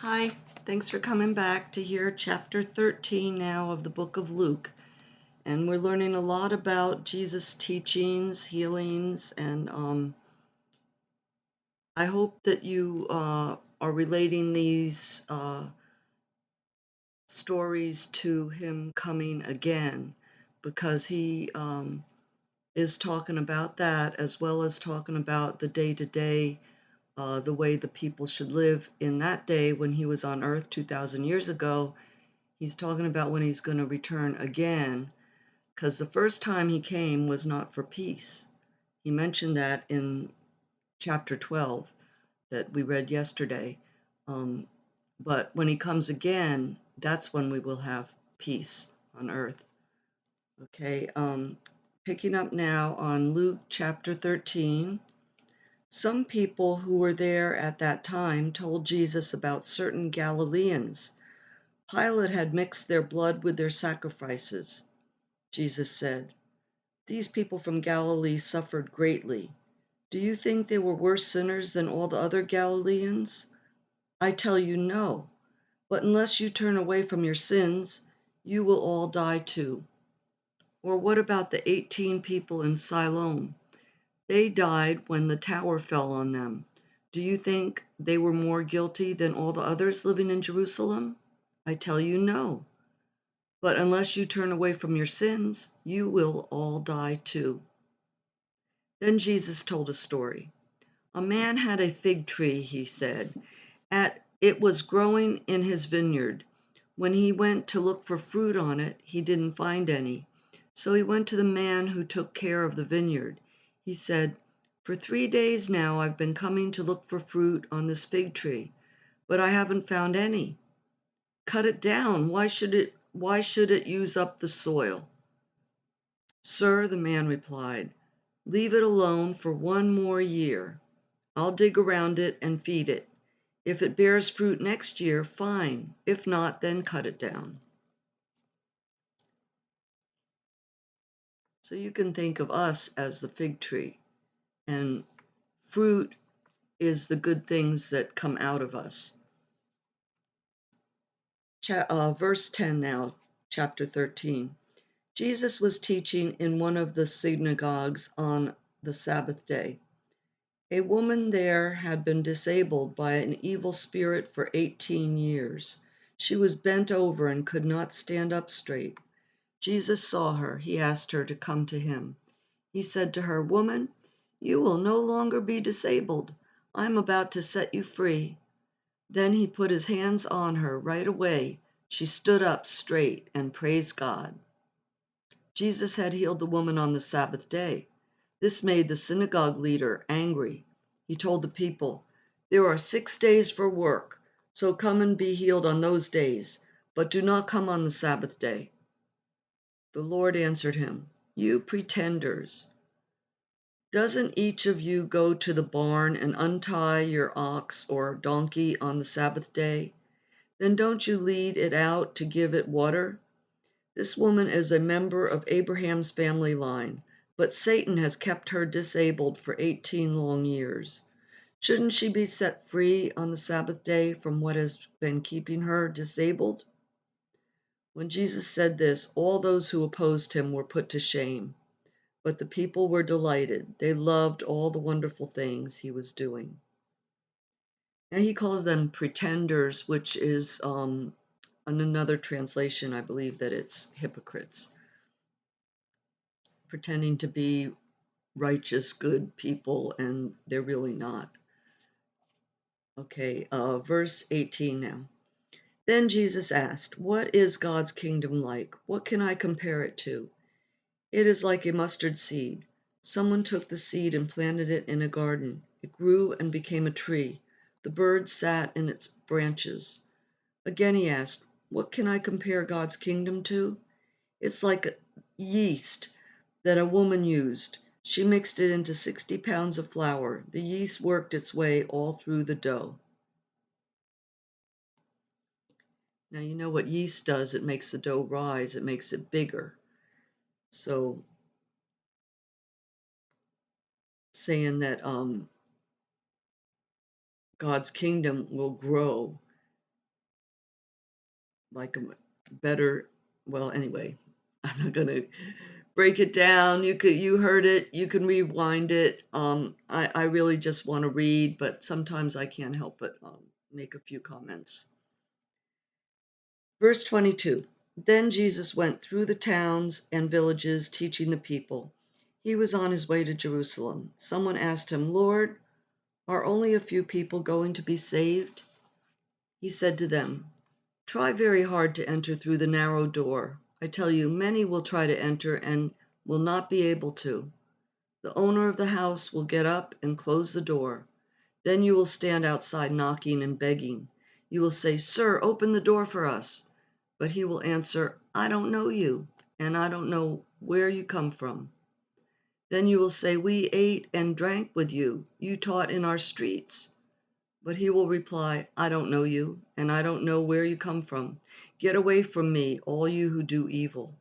Hi, thanks for coming back to hear chapter 13 now of the book of Luke. And we're learning a lot about Jesus' teachings, healings, and I hope that you are relating these stories to him coming again, because he is talking about that as well as talking about the day-to-day, the way the people should live in that day when he was on earth 2,000 years ago. He's talking about when he's going to return again, because the first time he came was not for peace. He mentioned that in chapter 12 that we read yesterday. But when he comes again, that's when we will have peace on earth. Okay, picking up now on Luke chapter 13. Some people who were there at that time told Jesus about certain Galileans. Pilate had mixed their blood with their sacrifices. Jesus said, "These people from Galilee suffered greatly. Do you think they were worse sinners than all the other Galileans? I tell you, no. But unless you turn away from your sins, you will all die too." Or what about the 18 people in Siloam? They died when the tower fell on them. Do you think they were more guilty than all the others living in Jerusalem? I tell you, no. But unless you turn away from your sins, you will all die too. Then Jesus told a story. A man had a fig tree, he said. It was growing in his vineyard. When he went to look for fruit on it, he didn't find any. So he went to the man who took care of the vineyard. He said, "For 3 days now I've been coming to look for fruit on this fig tree, but I haven't found any. Cut it down. Why should it use up the soil?" "Sir," the man replied, "leave it alone for 1 more year. I'll dig around it and feed it. If it bears fruit next year, fine. If not, then cut it down." So you can think of us as the fig tree, and fruit is the good things that come out of us. Verse 10 now, chapter 13. Jesus was teaching in one of the synagogues on the Sabbath day. A woman there had been disabled by an evil spirit for 18 years. She was bent over and could not stand up straight. Jesus saw her. He asked her to come to him. He said to her, "Woman, you will no longer be disabled. I'm about to set you free." Then he put his hands on her. Right away, she stood up straight and praised God. Jesus had healed the woman on the Sabbath day. This made the synagogue leader angry. He told the people, "There are 6 days for work, so come and be healed on those days, but do not come on the Sabbath day." The Lord answered him, "You pretenders! Doesn't each of you go to the barn and untie your ox or donkey on the Sabbath day? Then don't you lead it out to give it water? This woman is a member of Abraham's family line, but Satan has kept her disabled for 18 long years. Shouldn't she be set free on the Sabbath day from what has been keeping her disabled?" When Jesus said this, all those who opposed him were put to shame. But the people were delighted. They loved all the wonderful things he was doing. And he calls them pretenders, which is in another translation, I believe that it's hypocrites, pretending to be righteous, good people, and they're really not. Okay, verse 18 now. Then Jesus asked, "What is God's kingdom like? What can I compare it to? It is like a mustard seed. Someone took the seed and planted it in a garden. It grew and became a tree. The birds sat in its branches." Again he asked, "What can I compare God's kingdom to? It's like yeast that a woman used. She mixed it into 60 pounds of flour. The yeast worked its way all through the dough." Now, you know what yeast does. It makes the dough rise. It makes it bigger. So saying that God's kingdom will grow like a better, well, anyway, I'm not gonna break it down. You heard it, you can rewind it. I really just want to read, but sometimes I can't help but make a few comments. Verse 22. Then Jesus went through the towns and villages teaching the people. He was on his way to Jerusalem. Someone asked him, Lord, are only a few people going to be saved? He said to them, try very hard to enter through the narrow door. I tell you, many will try to enter and will not be able to. The owner of the house will get up and close the door. Then you will stand outside knocking and begging. You will say, Sir, open the door for us. But he will answer, I don't know you, and I don't know where you come from. Then you will say, we ate and drank with you. You taught in our streets. But he will reply, I don't know you, and I don't know where you come from. Get away from me, all you who do evil.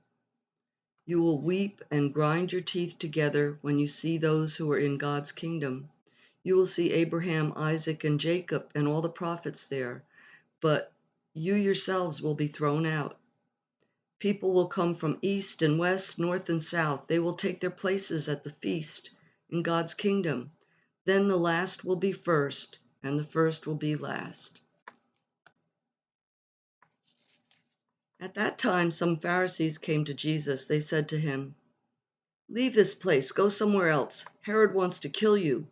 You will weep and grind your teeth together when you see those who are in God's kingdom. You will see Abraham, Isaac, and Jacob, and all the prophets there, but you yourselves will be thrown out. People will come from east and west, north and south. They will take their places at the feast in God's kingdom. Then the last will be first, and the first will be last. At that time, some Pharisees came to Jesus. They said to him, leave this place, go somewhere else. Herod wants to kill you.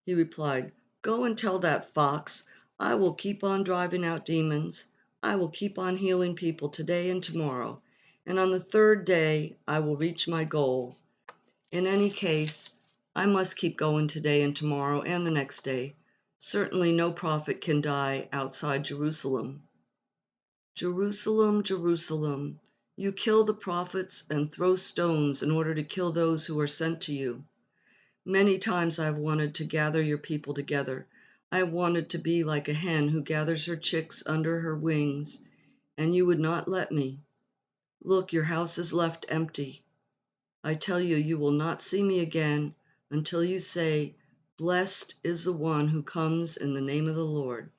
He replied, go and tell that fox, I will keep on driving out demons. I will keep on healing people today and tomorrow. And on the third day, I will reach my goal. In any case, I must keep going today and tomorrow and the next day. Certainly no prophet can die outside Jerusalem. Jerusalem, Jerusalem, you kill the prophets and throw stones in order to kill those who are sent to you. Many times I have wanted to gather your people together. I have wanted to be like a hen who gathers her chicks under her wings, and you would not let me. Look, your house is left empty. I tell you, you will not see me again until you say, blessed is the one who comes in the name of the Lord.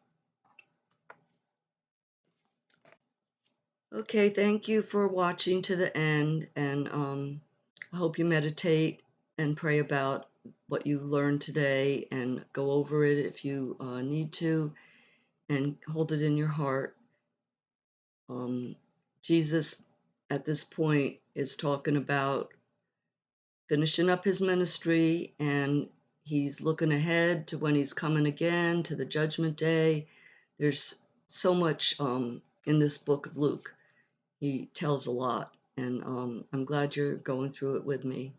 Okay, thank you for watching to the end, and I hope you meditate and pray about what you learned today and go over it if you need to, and hold it in your heart. Jesus, at this point, is talking about finishing up his ministry, and he's looking ahead to when he's coming again, to the judgment day. There's so much in this book of Luke. He tells a lot, and I'm glad you're going through it with me.